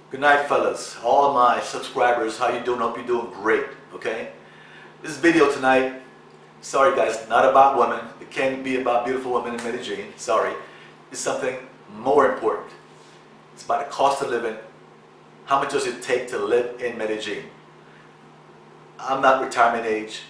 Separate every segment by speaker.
Speaker 1: Good night, fellas. All my subscribers, how you doing? Hope you're doing great, okay? This video tonight, sorry guys, not about women. It can't be about beautiful women in Medellin, sorry. It's something more important. It's about the cost of living. How much does it take to live in Medellin? I'm not retirement age.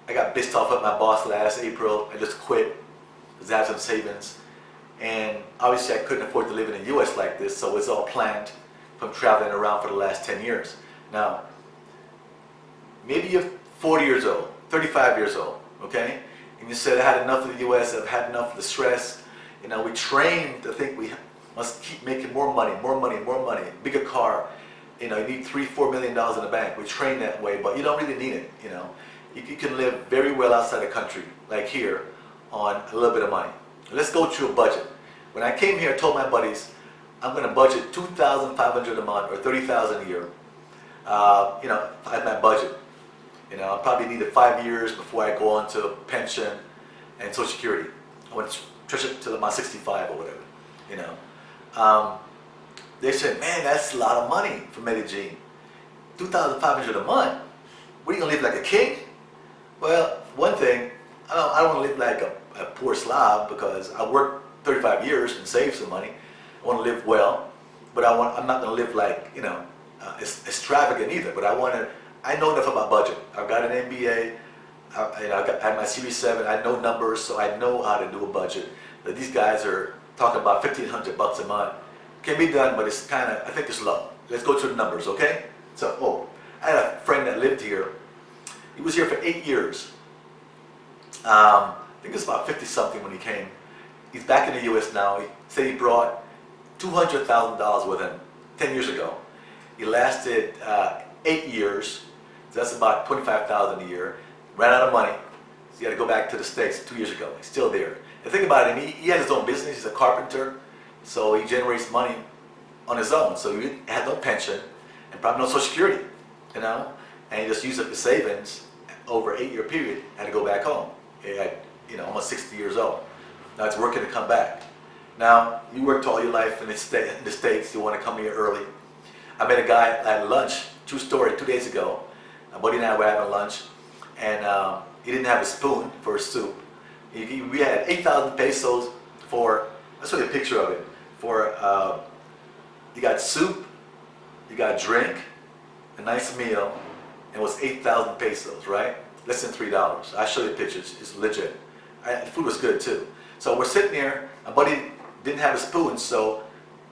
Speaker 1: I got pissed off at my boss last April. I just quit because I had some savings. And obviously I couldn't afford to live in the US like this, so it's all planned from traveling around for the last 10 years. Now, maybe you're 40 years old, 35 years old, okay? And you said, I had enough of the US, I've had enough of the stress. You know, we trained to think we must keep making more money, bigger car. You know, you need $3-4 million in the bank. We train that way, but you don't really need it, you know. You can live very well outside the country, like here, on a little bit of money. Let's go through a budget. When I came here, I told my buddies, I'm going to budget $2,500 a month or $30,000 a year. You know, I had my budget. You know, I probably needed 5 years before I go on to pension and Social Security. I want to stretch it till about 65 or whatever. You know, they said, man, that's a lot of money for Medellin. $2,500 a month. What, are you gonna live like a king? Well, one thing, I don't want to live like a poor slob because I worked 35 years and saved some money. I want to live well, but I'm not going to live like, you know, extravagant either. But I know enough about budget. I've got an MBA. I had my Series 7. I know numbers, so I know how to do a budget. But these guys are talking about $1,500 a month. Can be done, but it's kind of, I think it's low. Let's go through the numbers, okay? So, I had a friend that lived here. He was here for 8 years. I think it was about 50-something when he came. He's back in the U.S. now. He said he brought $200,000 with him 10 years ago. He lasted 8 years, so that's about $25,000 a year. Ran out of money, so he had to go back to the States 2 years ago. He's still there. And think about it, he has his own business. He's a carpenter, so he generates money on his own. So he had no pension and probably no Social Security, you know. And he just used up the savings over an 8-year period. Had to go back home. He had, you know, almost 60 years old. Now he's working to come back. Now, you worked all your life in the States, you want to come here early. I met a guy at lunch, true story, 2 days ago. My buddy and I were having lunch, and he didn't have a spoon for his soup. We had 8,000 pesos for, I'll show you a picture of it, for, you got soup, you got drink, a nice meal, and it was 8,000 pesos, right? Less than $3. I'll show you pictures, it's legit. The food was good too. So we're sitting there, my buddy didn't have a spoon, so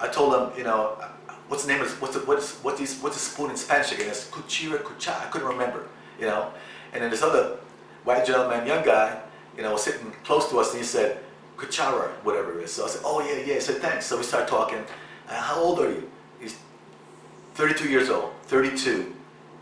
Speaker 1: I told him, you know, what's the name of this, what's a spoon in Spanish again? It's cuchara, I couldn't remember, you know. And then this other white gentleman, young guy, you know, was sitting close to us, and he said, cuchara, whatever it is. So I said, oh yeah. I said, thanks. So we started talking. How old are you? He's 32 years old, 32. He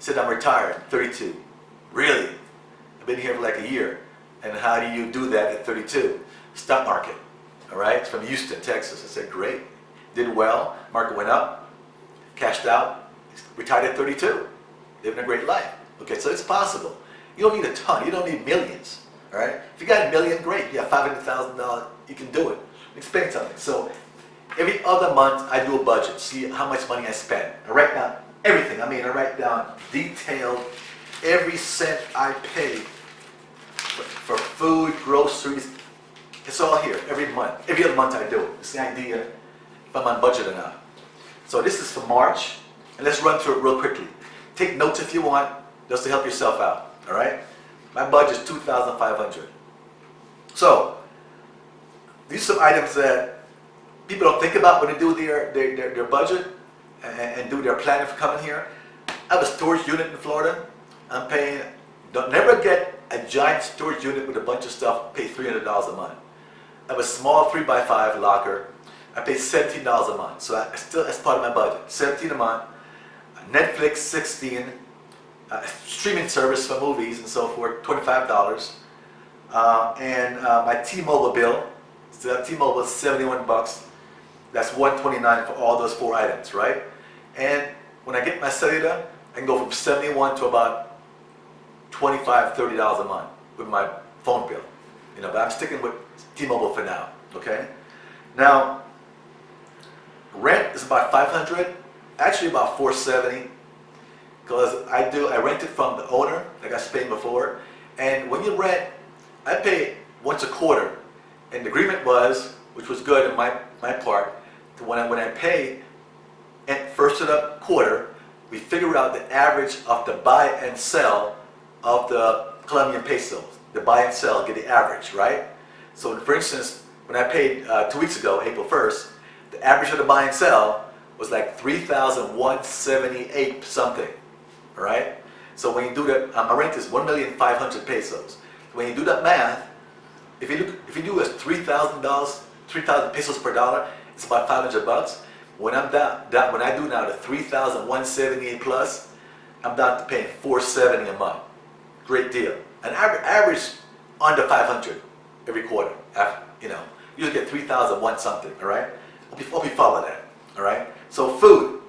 Speaker 1: said, I'm retired, 32. Really? I've been here for like a year. And how do you do that at 32? Stock market. All right, it's from Houston, Texas. I said, great. Did well, market went up, cashed out, retired at 32, living a great life. Okay, so it's possible. You don't need a ton, you don't need millions, all right? If you got $1 million, great, you have $500,000, you can do it. Explain something. So every other month I do a budget, see how much money I spend. I write down everything. I write down detailed, every cent I pay for food, groceries. It's all here, every month. Every other month I do it. It's the idea if I'm on budget or not. So this is for March, and let's run through it real quickly. Take notes if you want, just to help yourself out, all right? My budget is $2,500. So, these are some items that people don't think about when they do their budget and do their planning for coming here. I have a storage unit in Florida. I'm paying, don't never get a giant storage unit with a bunch of stuff, pay $300 a month. I have a small 3x5 locker. I pay $17 a month, so that's part of my budget. $17 a month. Netflix, $16. Streaming service for movies and so forth, $25. And my T-Mobile bill. So T-Mobile is $71. That's $129 for all those 4 items, right? And when I get my cellular, I can go from $71 to about $25, $30 a month with my phone bill. You know, but I'm sticking with T-Mobile for now, okay? Now, rent is about $500 actually about $4.70, because I rent it from the owner, like I explained before. And when you rent, I pay once a quarter, and the agreement was, which was good in my part, when I pay and first of the quarter, we figure out the average of the buy and sell of the Colombian pesos. The buy and sell, get the average, right? So for instance, when I paid 2 weeks ago, April 1st, the average of the buy and sell was like 3,178 something, all right? So when you do that, my rent is 1,500,000 pesos. When you do that math, if you do as $3,000, 3,000 pesos per dollar, it's about $500. When I do now the 3,178 plus, I'm down to paying $470 a month. Great deal. An average under 500 every quarter. You know, you just get 3,001 something. All right. Hope you follow that. All right. So food.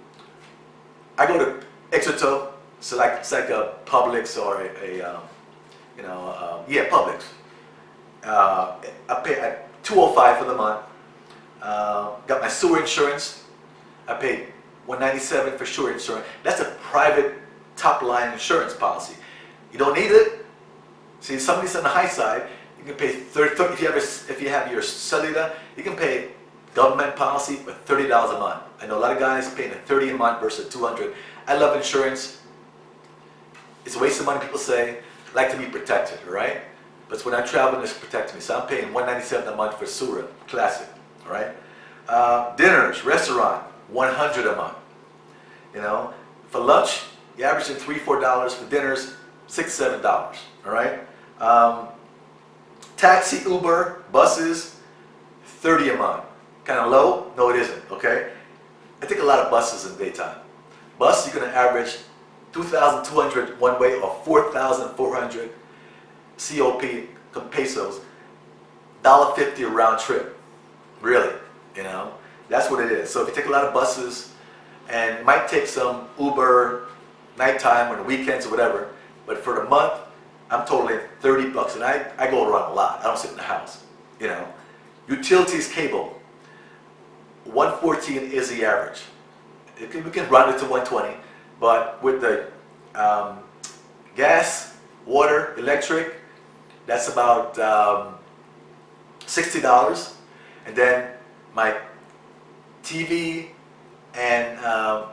Speaker 1: I go to Exoto. So it's like a Publix or Publix. I pay at $205 for the month. Got my sewer insurance. I paid $197 for sewer insurance. That's a private top line insurance policy. You don't need it. See, somebody's on the high side. You can pay $30 if you have your cellular. You can pay government policy for $30 a month. I know a lot of guys paying $30 a month versus $200. I love insurance. It's a waste of money. People say I like to be protected, all right? But when I travel, it's protecting me. So I'm paying $197 a month for sewer, classic, all right? Dinners, restaurant, $100 a month. You know, for lunch, you're averaging $3-4. For dinners, $6-7. All right. Taxi, Uber, buses, $30 a month. Kind of low? No, it isn't. Okay. I take a lot of buses in the daytime. Bus, you're going to average 2,200 one way or 4,400 COP pesos. $1.50 a round trip. Really, you know. That's what it is. So if you take a lot of buses, and it might take some Uber nighttime or the weekends or whatever, but for the month, I'm totaling $30, and I go around a lot. I don't sit in the house, you know. Utilities, cable, 114 is the average. We can round it to 120, but with the gas, water, electric, that's about $60, and then my TV and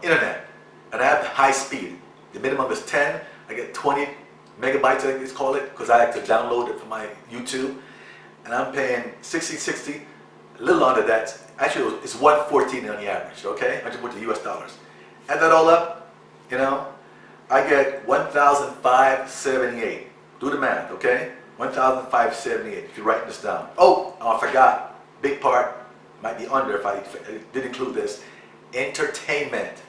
Speaker 1: internet, and I have high speed. The minimum is 10. I get 20 megabytes, I think it's called it, because I like to download it from my YouTube, and I'm paying 60, a little under that. Actually, it's 114 on the average. Okay, I just put the US dollars. Add that all up, you know, I get 1,578. Do the math, okay? 1,578. If you're writing this down. Oh, I forgot. Big part. Might be under if I did include this. Entertainment.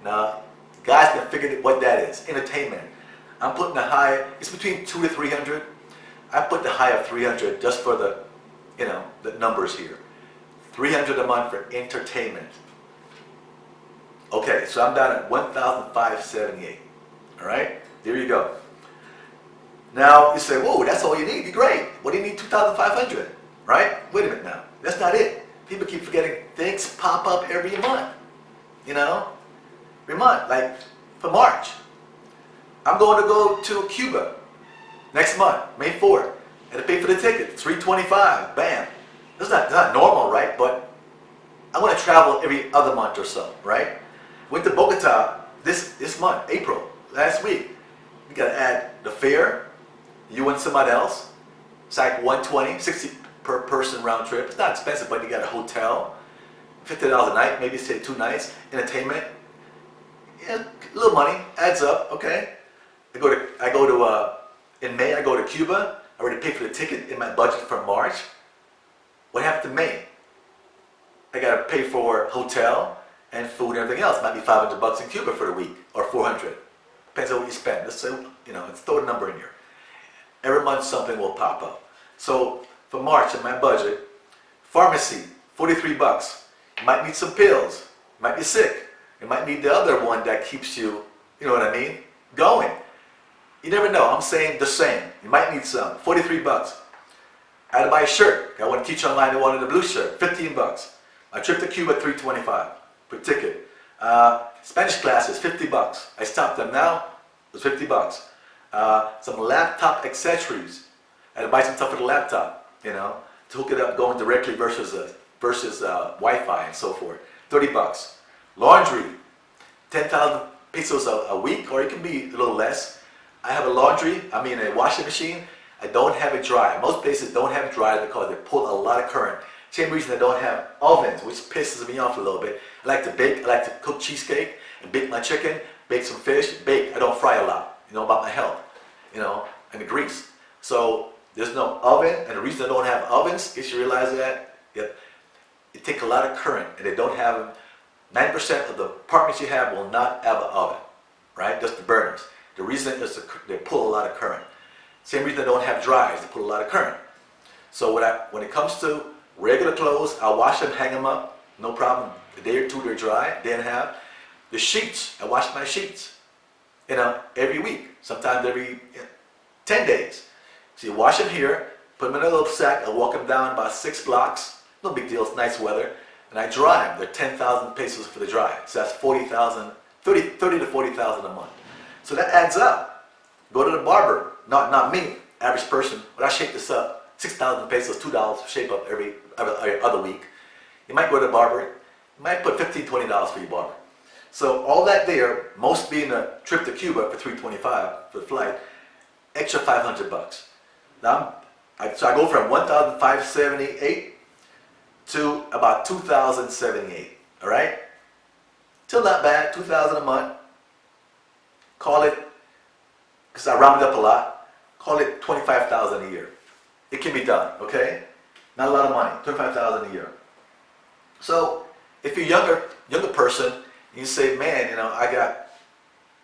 Speaker 1: Now, guys can figure what that is. Entertainment. I'm putting the high, it's between 200 to 300. I put the high of 300 just for the, you know, the numbers here. 300 a month for entertainment. Okay, so I'm down at 1,578. All right, there you go. Now you say, whoa, that's all you need. Be great. What do you need 2,500? Right? Wait a minute now. That's not it. People keep forgetting things pop up every month. You know, every month. Like for March, I'm going to go to Cuba next month, May 4th, and to pay for the ticket, $325. Bam. That's not normal, right? But I want to travel every other month or so, right? Went to Bogota this month, April, last week. You got to add the fare, you and somebody else. It's like 120, 60 per person round trip. It's not expensive, but you got a hotel, $50 a night, maybe stay 2 nights, entertainment. Yeah, a little money adds up. Okay. In May I go to Cuba. I already paid for the ticket in my budget for March. What happened to May? I got to pay for hotel and food and everything else. Might be $500 in Cuba for the week, or 400. Depends on what you spend. Let's say, you know, let's throw a number in here. Every month something will pop up. So for March in my budget, pharmacy, $43. You might need some pills. You might be sick. You might need the other one that keeps you, you know what I mean, going. You never know. I'm saying the same. You might need some. $43. I had to buy a shirt. I want to teach online. I wanted a blue shirt. $15. My trip to Cuba, $325 per ticket. Spanish classes, 50 bucks. I stopped them now, it was 50 bucks. Some laptop accessories. I had to buy some stuff for the laptop, you know, to hook it up going directly versus Wi-Fi and so forth. 30 bucks. Laundry, 10,000 pesos a week, or it can be a little less. I have a a washing machine. I don't have it dry. Most places don't have it dry because they pull a lot of current. Same reason I don't have ovens, which pisses me off a little bit. I like to bake, I like to cook cheesecake and bake my chicken, bake some fish, bake. I don't fry a lot, you know, about my health, you know, and the grease. So there's no oven, and the reason I don't have ovens, in case you realize that, it takes a lot of current, and they don't have them. 90% of the apartments you have will not have an oven, right? Just the burners. The reason is they pull a lot of current. Same reason I don't have dryers, they pull a lot of current. So when it comes to regular clothes, I'll wash them, hang them up, no problem. A day or two they're dry, day and a half. The sheets, I wash my sheets, you know, every week, sometimes every 10 days. So you wash them here, put them in a little sack, I walk them down about 6 blocks, no big deal, it's nice weather, and I dry them. They're 10,000 pesos for the dry. So that's 40,000, 30 to 40,000 a month. So that adds up. Go to the barber, not me, average person, but I shape this up. 6,000 pesos, $2 shape up every other week. You might go to the barber, you might put $15, $20 for your barber. So all that there, most being a trip to Cuba for $325 for the flight, extra 500 bucks. Now so I go from 1,578 to about 2,078. All right, still not bad. 2,000 a month. Call it, because I rounded up a lot. Call it 25,000 a year. It can be done, okay? Not a lot of money, 25,000 a year. So if you're younger person, you say, man, you know, I got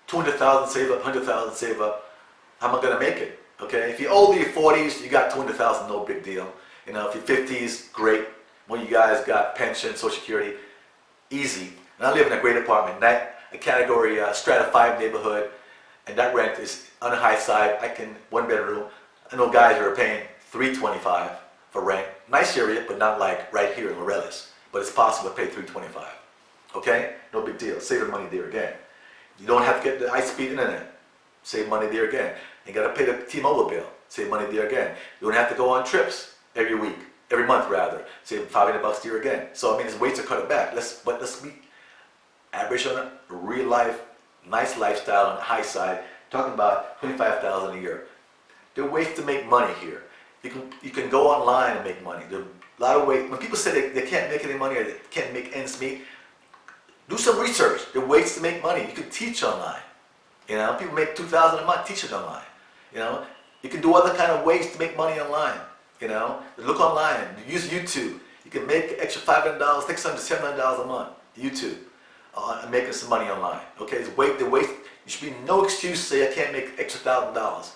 Speaker 1: 200,000 save up, 100,000 save up. How am I gonna make it? Okay? If you're older, your 40s, you got 200,000, no big deal. You know, if you're 50s, great. When you guys got pension, Social Security, easy. And I live in a great apartment, a category strata 5 neighborhood, and that rent is on the high side. One bedroom. I know guys who are paying $325 for rent. Nice area, but not like right here in Morelos. But it's possible to pay $325. Okay? No big deal. Saving money there again. You don't have to get the high-speed internet. Save money there again. You got to pay the T-Mobile bill. Save money there again. You don't have to go on trips every week, every month rather. Save 500 bucks there again. So I mean, there's ways to cut it back. But let's be average on a real life, nice lifestyle on the high side. Talking about 25,000 a year. There are ways to make money here. You can go online and make money. There are a lot of ways. When people say they can't make any money or they can't make ends meet, do some research. There are ways to make money. You can teach online. You know, people make $2,000 a month teaching online. You know, you can do other kind of ways to make money online. You know, look online. Use YouTube. You can make extra $500, $600, $700 a month. YouTube, and making some money online. Okay, the waste. You should be no excuse to say I can't make extra $1,000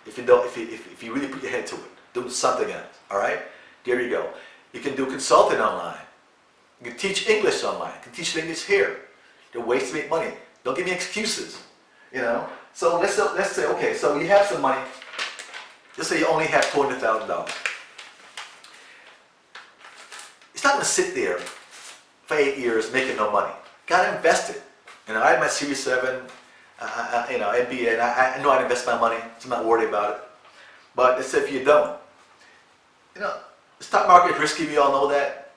Speaker 1: if you really put your head to it. Do something else. All right, there you go. You can do consulting online. You can teach English online. You can teach English here. There are ways to make money. Don't give me excuses. You know. So let's say okay. So you have some money. Let's say you only have $200,000. It's not going to sit there for 8 years making no money. Got to invest it. You know, I had my Series 7, MBA, and I know how to invest my money, so I'm not worried about it. But let's say if you don't, you know, the stock market is risky. We all know that.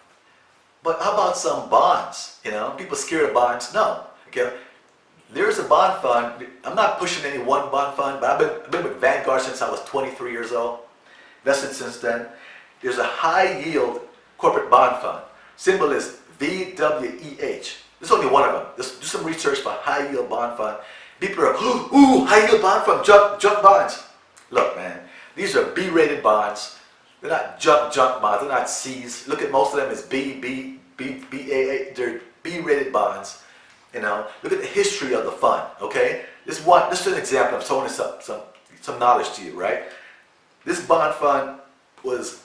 Speaker 1: But how about some bonds? You know, people scared of bonds. No. Okay. There's a bond fund. I'm not pushing any one bond fund, but I've been with Vanguard since I was 23 years old. Invested since then. There's a high yield corporate bond fund. Symbol is VWEH. There's only one of them. Just do some research for high yield bond fund. People are, ooh, high yield bond fund, junk bonds. Look, man, these are B-rated bonds. They're not junk bonds. They're not C's. Look at most of them as BAA. They're B-rated bonds. You know, look at the history of the fund. Okay, this is an example. I'm throwing some knowledge to you, right? This bond fund was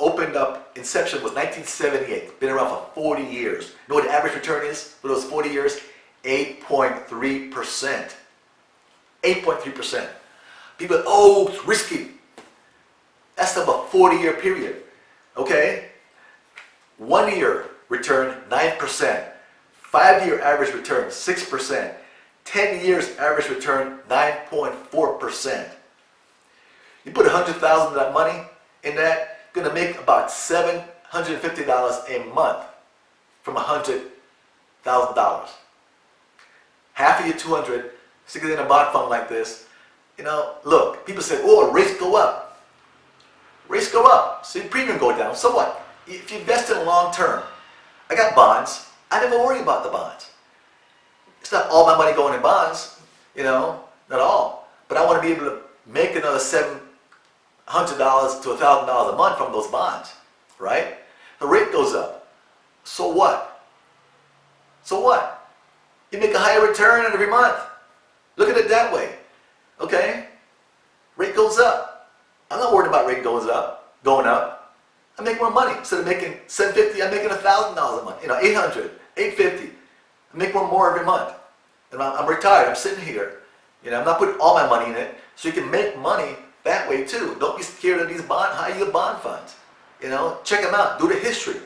Speaker 1: opened up. Inception was 1978. Been around for 40 years. You know what the average return is for those 40 years? 8.3%. 8.3%. People, oh, it's risky. That's about a 40-year period. Okay, 1 year return 9%. 5-year average return, 6%. 10 years average return, 9.4%. You put $100,000 of that money in that, you're going to make about $750 a month from $100,000. Half of your 200, stick it in a bond fund like this. You know, look, people say, oh, rates go up. Rates go up, so your premium go down. So what? If you invest in long term, I got bonds. I never worry about the bonds. It's not all my money going in bonds, you know, not all. But I want to be able to make another $700 to $1,000 a month from those bonds, right? The rate goes up. So what? So what? You make a higher return every month. Look at it that way, okay? Rate goes up. I'm not worried about rate going up. I make more money. Instead of making $750, I'm making $1,000 a month. You know, $800, $850. I make more every month. And I'm retired. I'm sitting here. You know, I'm not putting all my money in it. So you can make money that way too. Don't be scared of these high-yield bond funds. You know, check them out. Do the history.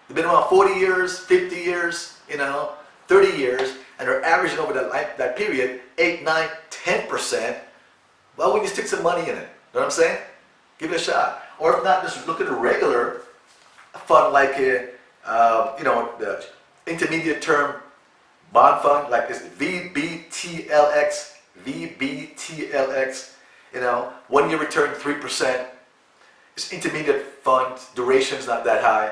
Speaker 1: They've been around 40 years, 50 years, you know, 30 years, and they're averaging over that period 8, 9, 10%. Why wouldn't you stick some money in it? You know what I'm saying? Give it a shot. Or if not, just look at a regular fund like a, you know, the intermediate term bond fund like this VBTLX, you know, 1 year return 3%. It's intermediate fund, duration's not that high,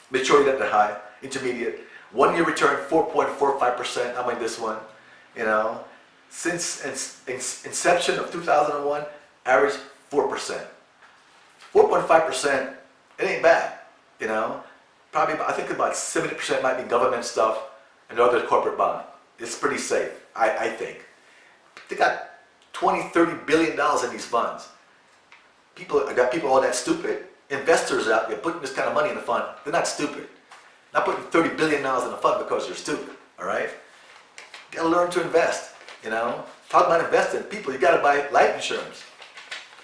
Speaker 1: maturity not that high, intermediate. 1 year return 4.45%. I'm in this one, you know. Since inception of 2001, average 4%. 4.5%, it ain't bad, you know. Probably, I think about 70% might be government stuff and the other corporate bond. It's pretty safe, I think. They got $20, $30 billion in these funds. I got people all that stupid. Investors out there putting this kind of money in the fund, they're not stupid. Not putting $30 billion in a fund because you're stupid, all right? You gotta learn to invest, you know. Talk about investing. People, you gotta buy life insurance.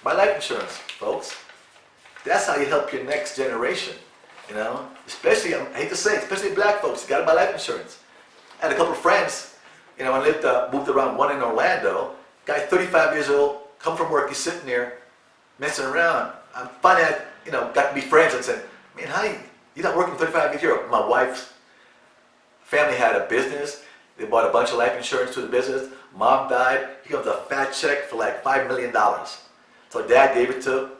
Speaker 1: Buy life insurance, folks. That's how you help your next generation, you know. Especially, I hate to say it, especially black folks, you gotta buy life insurance. I had a couple of friends, you know, I moved around, one in Orlando, guy 35 years old, come from work, he's sitting there, messing around. I'm finally, you know, got to be friends and said, man, how you're not working 35 years old? My wife's family had a business. They bought a bunch of life insurance to the business. Mom died. He got a fat check for like $5 million. So dad gave it to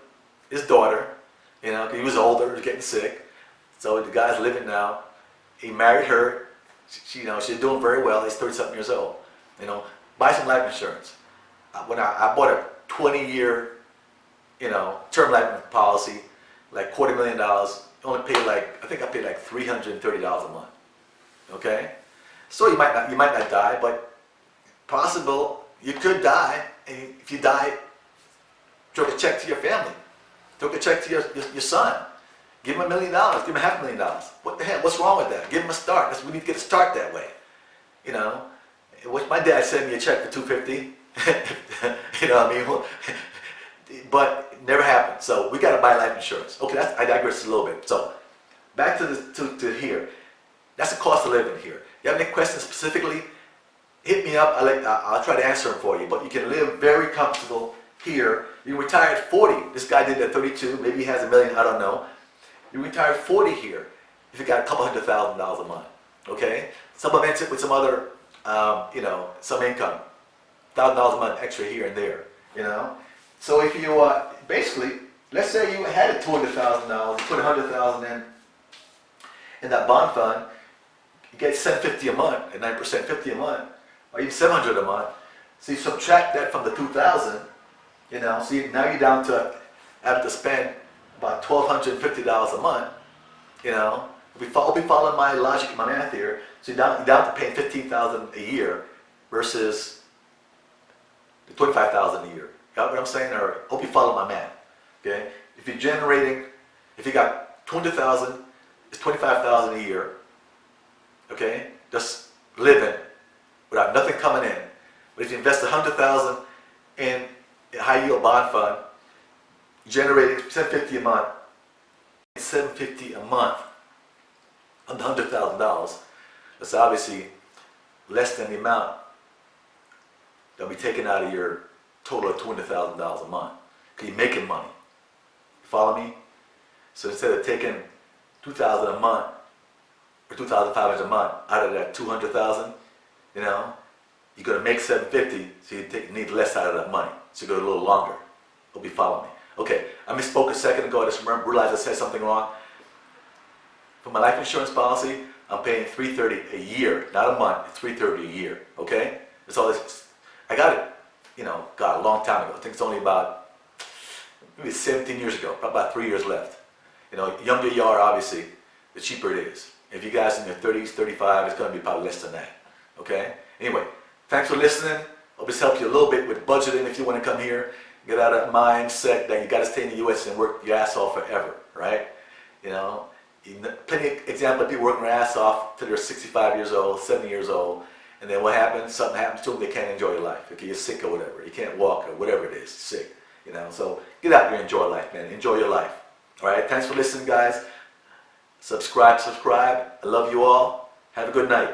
Speaker 1: his daughter, you know, 'cause he was older, he was getting sick. So the guy's living now. He married her. She, you know, she's doing very well. He's 30-something years old. You know, buy some life insurance. When I bought a 20-year, you know, term life policy, like $250,000. Only paid like, I think I paid like $330 a month. Okay, so you might not die, but possible you could die, and if you die, throw a check to your family, throw a check to your son, give him $1 million, give him $500,000. What the hell? What's wrong with that? Give him a start. We need to get a start that way. You know, which my dad sent me a check for $250. You know what I mean? But it never happened. So we got to buy life insurance. Okay, I digress a little bit. So back to here. That's the cost of living here. You have any questions specifically? Hit me up. I'll try to answer them for you. But you can live very comfortable here. You retire at 40. This guy did at 32. Maybe he has $1 million. I don't know. You retire at 40 here if you got a couple $100,000 a month. Okay. Supplement it with some other, you know, some income. $1,000 a month extra here and there. You know. So if you basically, let's say you had $200,000, put $100,000 in that bond fund, you get $750 a month at 9%, $50 a month, or even $700 a month. So you subtract that from the $2,000, you know. So now you're down to having to spend about $1,250 a month, you know. I'll be following my logic, my math here. So you're down to paying $15,000 a year versus the $25,000 a year. Got what I'm saying? Or hope you follow my math. Okay? If you're generating, if you got $200,000, it's $25,000 a year. Okay? Just living without nothing coming in. But if you invest $100,000 in a high yield bond fund, generating $750 a month, $750 a month on the $100,000. It's obviously less than the amount that'll be taken out of your total of $200,000 a month. Because you're making money. You follow me? So instead of taking $2,000 a month or $2,500 a month out of that $200,000, you know, you're gonna make $750, so you need less out of that money. So you go a little longer. Hope you follow me. Okay, I misspoke a second ago. I just realized I said something wrong. For my life insurance policy, I'm paying $330 a year, not a month. It's $330 a year. Okay, that's all. I got it. You know, God, a long time ago. I think it's only about maybe 17 years ago. Probably about 3 years left. You know, younger you are, obviously, the cheaper it is. If you guys in your 30s, 35, it's going to be probably less than that. Okay. Anyway, thanks for listening. Hope this helps you a little bit with budgeting if you want to come here. Get out of that mindset that you got to stay in the U.S. and work your ass off forever, right? You know, plenty of example of people working their ass off till they're 65 years old, 70 years old, and then what happens? Something happens to them, they can't enjoy life. Okay, you're sick or whatever, you can't walk or whatever it is, sick. You know, so get out there and enjoy life, man. Enjoy your life. All right, thanks for listening, guys. Subscribe. I love you all. Have a good night.